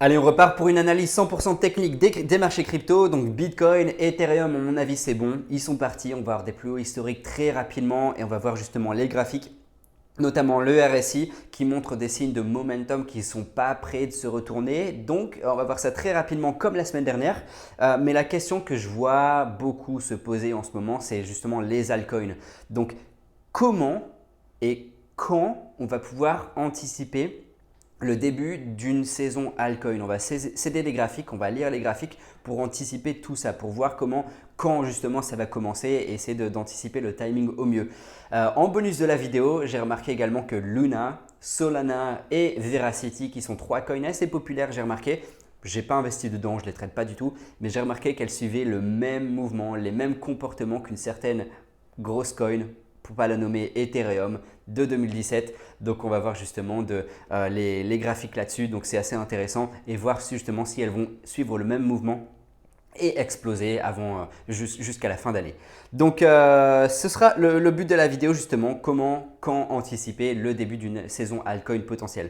Allez, on repart pour une analyse 100% technique des marchés crypto. Donc Bitcoin, Ethereum, à mon avis, c'est bon. Ils sont partis. On va avoir des plus hauts historiques très rapidement et on va voir justement les graphiques, notamment le RSI qui montre des signes de momentum qui ne sont pas prêts de se retourner. Donc, on va voir ça très rapidement comme la semaine dernière. Mais la question que je vois beaucoup se poser en ce moment, c'est justement les altcoins. Donc, comment et quand on va pouvoir anticiper le début d'une saison altcoin. On va céder les graphiques, on va lire les graphiques pour anticiper tout ça, pour voir quand justement ça va commencer et essayer d'anticiper le timing au mieux. En bonus de la vidéo, j'ai remarqué également que Luna, Solana et Veracity, qui sont trois coins assez populaires, j'ai remarqué, j'ai pas investi dedans, je ne les traite pas du tout, mais j'ai remarqué qu'elles suivaient le même mouvement, les mêmes comportements qu'une certaine grosse coin, pour pas la nommer Ethereum, de 2017. Donc on va voir justement les graphiques là-dessus. Donc c'est assez intéressant et voir justement si elles vont suivre le même mouvement et exploser jusqu'à la fin d'année. Donc ce sera le but de la vidéo justement, quand anticiper le début d'une saison altcoin potentielle.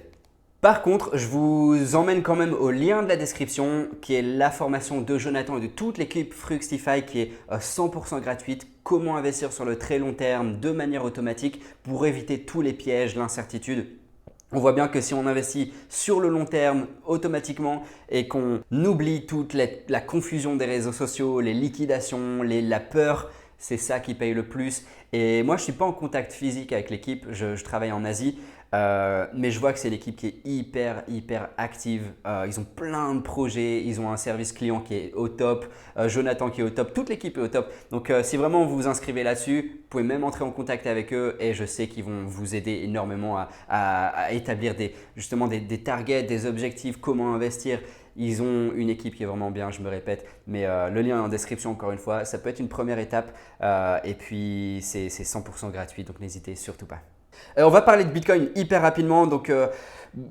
Par contre, je vous emmène quand même au lien de la description qui est la formation de Jonathan et de toute l'équipe Fructify qui est 100% gratuite. Comment investir sur le très long terme de manière automatique pour éviter tous les pièges, l'incertitude. On voit bien que si on investit sur le long terme automatiquement et qu'on oublie toute la confusion des réseaux sociaux, les liquidations, la peur, c'est ça qui paye le plus. Et moi, je ne suis pas en contact physique avec l'équipe, je travaille en Asie. Mais je vois que c'est l'équipe qui est hyper active. Ils ont plein de projets, ils ont un service client qui est au top, Jonathan qui est au top, toute l'équipe est au top. Donc si vraiment vous vous inscrivez là-dessus, vous pouvez même entrer en contact avec eux et je sais qu'ils vont vous aider énormément à établir justement des targets, des objectifs, comment investir. Ils ont une équipe qui est vraiment bien, je me répète, mais le lien est en description encore une fois. Ça peut être une première étape et puis c'est 100% gratuit, donc n'hésitez surtout pas. On va parler de Bitcoin hyper rapidement. Donc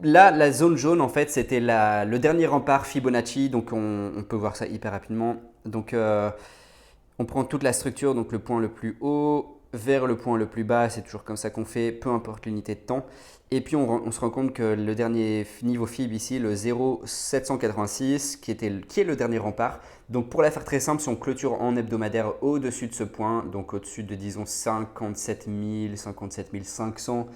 là, la zone jaune, en fait, c'était le dernier rempart Fibonacci. Donc on peut voir ça hyper rapidement. Donc on prend toute la structure, donc le point le plus haut vers le point le plus bas. C'est toujours comme ça qu'on fait, peu importe l'unité de temps. Et puis on se rend compte que le dernier niveau Fib ici, le 0,786, qui est le dernier rempart. Donc pour la faire très simple, si on clôture en hebdomadaire au-dessus de ce point, donc au-dessus de disons 57 000, 57 500,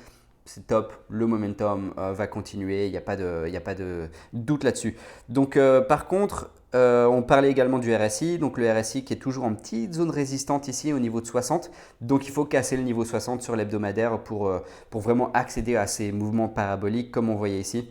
c'est top, le momentum va continuer, il n'y a pas de doute là-dessus. Donc par contre, on parlait également du RSI, donc le RSI qui est toujours en petite zone résistante ici au niveau de 60. Donc il faut casser le niveau 60 sur l'hebdomadaire pour vraiment accéder à ces mouvements paraboliques comme on voyait ici.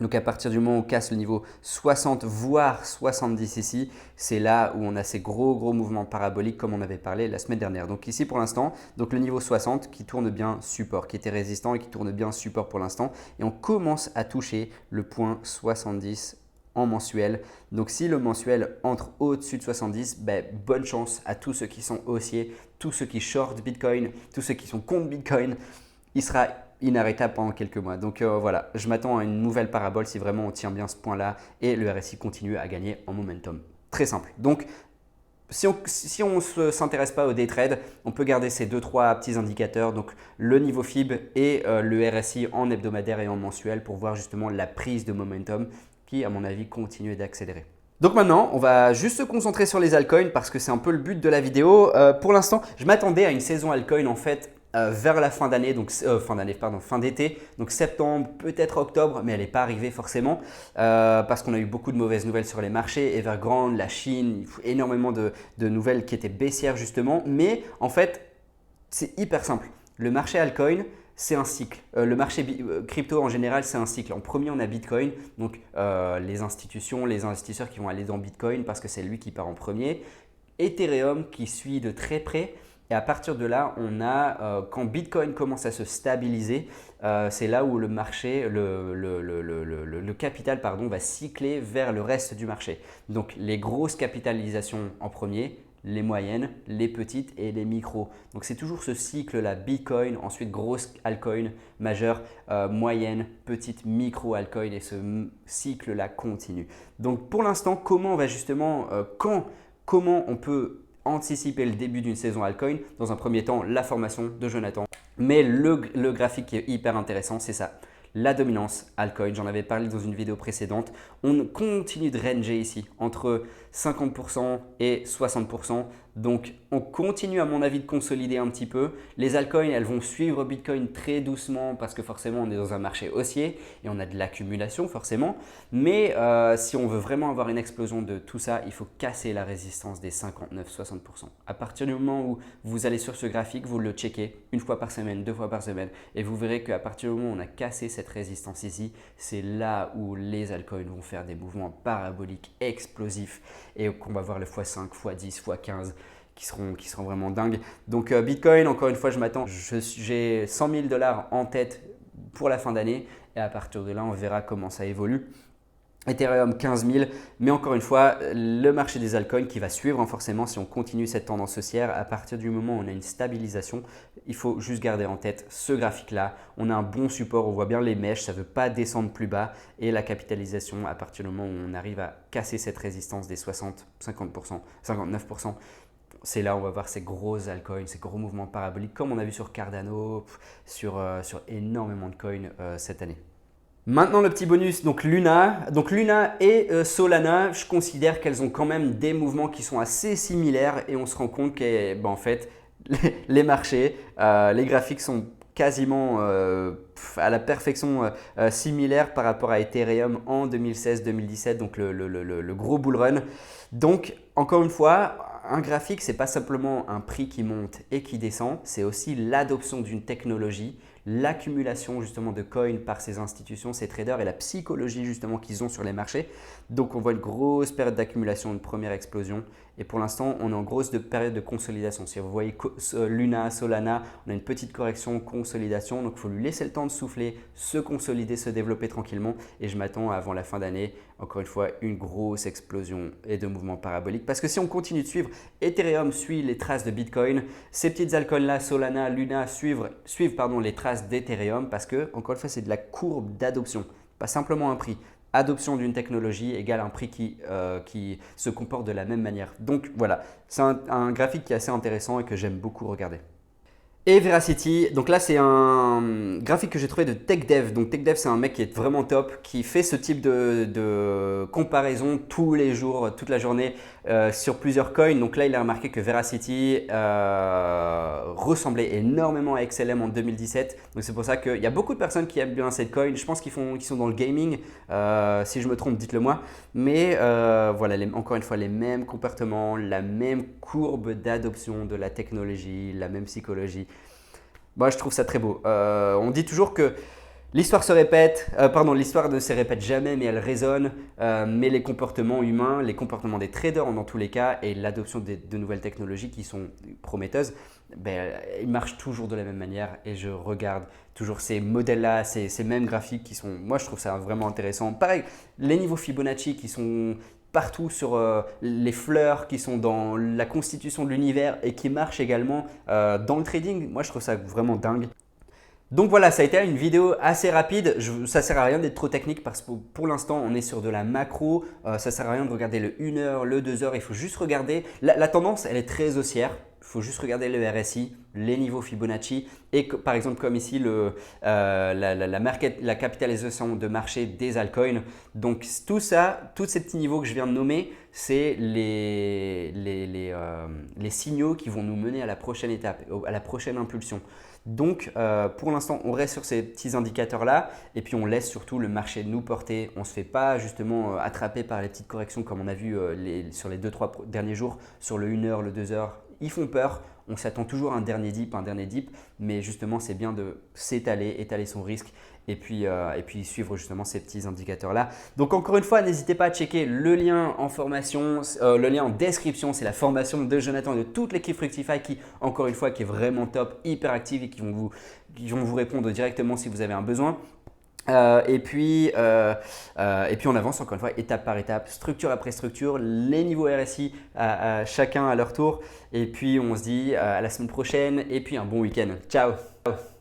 Donc à partir du moment où on casse le niveau 60 voire 70 ici, c'est là où on a ces gros mouvements paraboliques comme on avait parlé la semaine dernière. Donc ici pour l'instant, donc le niveau 60 qui tourne bien support, qui était résistant et qui tourne bien support pour l'instant. Et on commence à toucher le point 70 en mensuel. Donc si le mensuel entre au-dessus de 70, bonne chance à tous ceux qui sont haussiers, tous ceux qui short Bitcoin, tous ceux qui sont contre Bitcoin. Il sera inarrêtable pendant quelques mois. Donc voilà, je m'attends à une nouvelle parabole si vraiment on tient bien ce point-là et le RSI continue à gagner en momentum. Très simple. Donc si on ne s'intéresse pas au day trade, on peut garder ces 2-3 petits indicateurs, donc le niveau Fib et le RSI en hebdomadaire et en mensuel pour voir justement la prise de momentum qui, à mon avis, continue d'accélérer. Donc maintenant, on va juste se concentrer sur les altcoins parce que c'est un peu le but de la vidéo. Pour l'instant, je m'attendais à une saison altcoin en fait vers la fin d'année, donc fin d'été, donc septembre, peut-être octobre, mais elle n'est pas arrivée forcément parce qu'on a eu beaucoup de mauvaises nouvelles sur les marchés. Evergrande, la Chine, énormément de nouvelles qui étaient baissières justement. Mais en fait, c'est hyper simple. Le marché altcoin, c'est un cycle. Le marché crypto en général, c'est un cycle. En premier, on a Bitcoin, donc les institutions, les investisseurs qui vont aller dans Bitcoin parce que c'est lui qui part en premier. Ethereum qui suit de très près. Et à partir de là, on a, quand Bitcoin commence à se stabiliser, c'est là où le marché, le capital pardon, va cycler vers le reste du marché. Donc les grosses capitalisations en premier, les moyennes, les petites et les micros. Donc c'est toujours ce cycle-là, Bitcoin, ensuite grosse altcoin majeure, moyenne, petite, micro altcoin et ce cycle-là continue. Donc pour l'instant, comment on va justement, comment on peut anticiper le début d'une saison altcoin? Dans un premier temps, la formation de Jonathan. Mais le graphique qui est hyper intéressant, c'est ça. la dominance altcoin. J'en avais parlé dans une vidéo précédente. On continue de ranger ici entre 50% et 60%. Donc, on continue à mon avis de consolider un petit peu. Les altcoins, elles vont suivre Bitcoin très doucement parce que forcément, on est dans un marché haussier et on a de l'accumulation forcément. Mais si on veut vraiment avoir une explosion de tout ça, il faut casser la résistance des 59-60%. À partir du moment où vous allez sur ce graphique, vous le checkez une fois par semaine, 2 fois par semaine et vous verrez qu'à partir du moment où on a cassé cette résistance ici, c'est là où les altcoins vont faire des mouvements paraboliques explosifs et qu'on va voir le x5, x10, x15 qui seront vraiment dingues. Donc Bitcoin, encore une fois, je m'attends, j'ai 100 000 $ en tête pour la fin d'année et à partir de là, on verra comment ça évolue. Ethereum 15 000, mais encore une fois, le marché des altcoins qui va suivre forcément si on continue cette tendance haussière. À partir du moment où on a une stabilisation, il faut juste garder en tête ce graphique-là. On a un bon support, on voit bien les mèches, ça ne veut pas descendre plus bas et la capitalisation à partir du moment où on arrive à casser cette résistance des 60, 50%, 59%. C'est là où on va voir ces gros altcoins, ces gros mouvements paraboliques comme on a vu sur Cardano, sur énormément de coins cette année. Maintenant le petit bonus, donc Luna et Solana, je considère qu'elles ont quand même des mouvements qui sont assez similaires et on se rend compte que en fait les marchés, les graphiques sont quasiment à la perfection similaires par rapport à Ethereum en 2016-2017, donc le gros bull run. Donc encore une fois, un graphique, ce n'est pas simplement un prix qui monte et qui descend, c'est aussi l'adoption d'une technologie, l'accumulation justement de coins par ces institutions, ces traders et la psychologie justement qu'ils ont sur les marchés. Donc on voit une grosse période d'accumulation, une première explosion et pour l'instant on est en grosse période de consolidation. Si vous voyez Luna, Solana, on a une petite correction, consolidation, donc il faut lui laisser le temps de souffler, se consolider, se développer tranquillement et je m'attends avant la fin d'année, encore une fois, une grosse explosion et de mouvements paraboliques parce que si on continue de suivre, Ethereum suit les traces de Bitcoin, ces petites altcoins là, Solana, Luna suivent les traces d'Ethereum parce que, encore une fois, c'est de la courbe d'adoption, pas simplement un prix. Adoption d'une technologie égale un prix qui se comporte de la même manière. Donc voilà, c'est un graphique qui est assez intéressant et que j'aime beaucoup regarder. Et Veracity, donc là c'est un graphique que j'ai trouvé de TechDev. Donc TechDev c'est un mec qui est vraiment top, qui fait ce type de comparaison tous les jours, toute la journée sur plusieurs coins. Donc là il a remarqué que Veracity ressemblait énormément à XLM en 2017. Donc c'est pour ça qu'il y a beaucoup de personnes qui aiment bien cette coin. Je pense qu'ils sont dans le gaming. Si je me trompe, dites-le moi. Mais voilà, encore une fois, les mêmes comportements, la même courbe d'adoption de la technologie, la même psychologie. Moi, je trouve ça très beau. On dit toujours que l'histoire se répète, l'histoire ne se répète jamais, mais elle résonne. Mais les comportements humains, les comportements des traders dans tous les cas et l'adoption de nouvelles technologies qui sont prometteuses, ils marchent toujours de la même manière et je regarde toujours ces modèles-là, ces mêmes graphiques qui sont… Moi, je trouve ça vraiment intéressant. Pareil, les niveaux Fibonacci qui sont partout sur les fleurs qui sont dans la constitution de l'univers et qui marchent également dans le trading. Moi, je trouve ça vraiment dingue. Donc voilà, ça a été une vidéo assez rapide. Ça ne sert à rien d'être trop technique parce que pour l'instant, on est sur de la macro. Ça ne sert à rien de regarder le 1 heure, le 2 heures. Il faut juste regarder. La tendance, elle est très haussière. Il faut juste regarder le RSI, les niveaux Fibonacci et par exemple comme ici la capitalisation de marché des altcoins. Donc tout ça, tous ces petits niveaux que je viens de nommer, c'est les signaux qui vont nous mener à la prochaine étape, à la prochaine impulsion. Donc pour l'instant, on reste sur ces petits indicateurs-là et puis on laisse surtout le marché nous porter. On ne se fait pas justement attraper par les petites corrections comme on a vu sur les 2-3 derniers jours, sur le 1 heure, le 2 heures. Ils font peur, on s'attend toujours à un dernier dip, mais justement c'est bien de s'étaler, étaler son risque et puis suivre justement ces petits indicateurs-là. Donc encore une fois, n'hésitez pas à checker le lien en formation, le lien en description, c'est la formation de Jonathan et de toute l'équipe Fructify qui, encore une fois, qui est vraiment top, hyper active et qui vont vous répondre directement si vous avez un besoin. Et puis on avance encore une fois étape par étape, structure après structure, les niveaux RSI chacun à leur tour. Et puis on se dit à la semaine prochaine et puis un bon week-end. Ciao!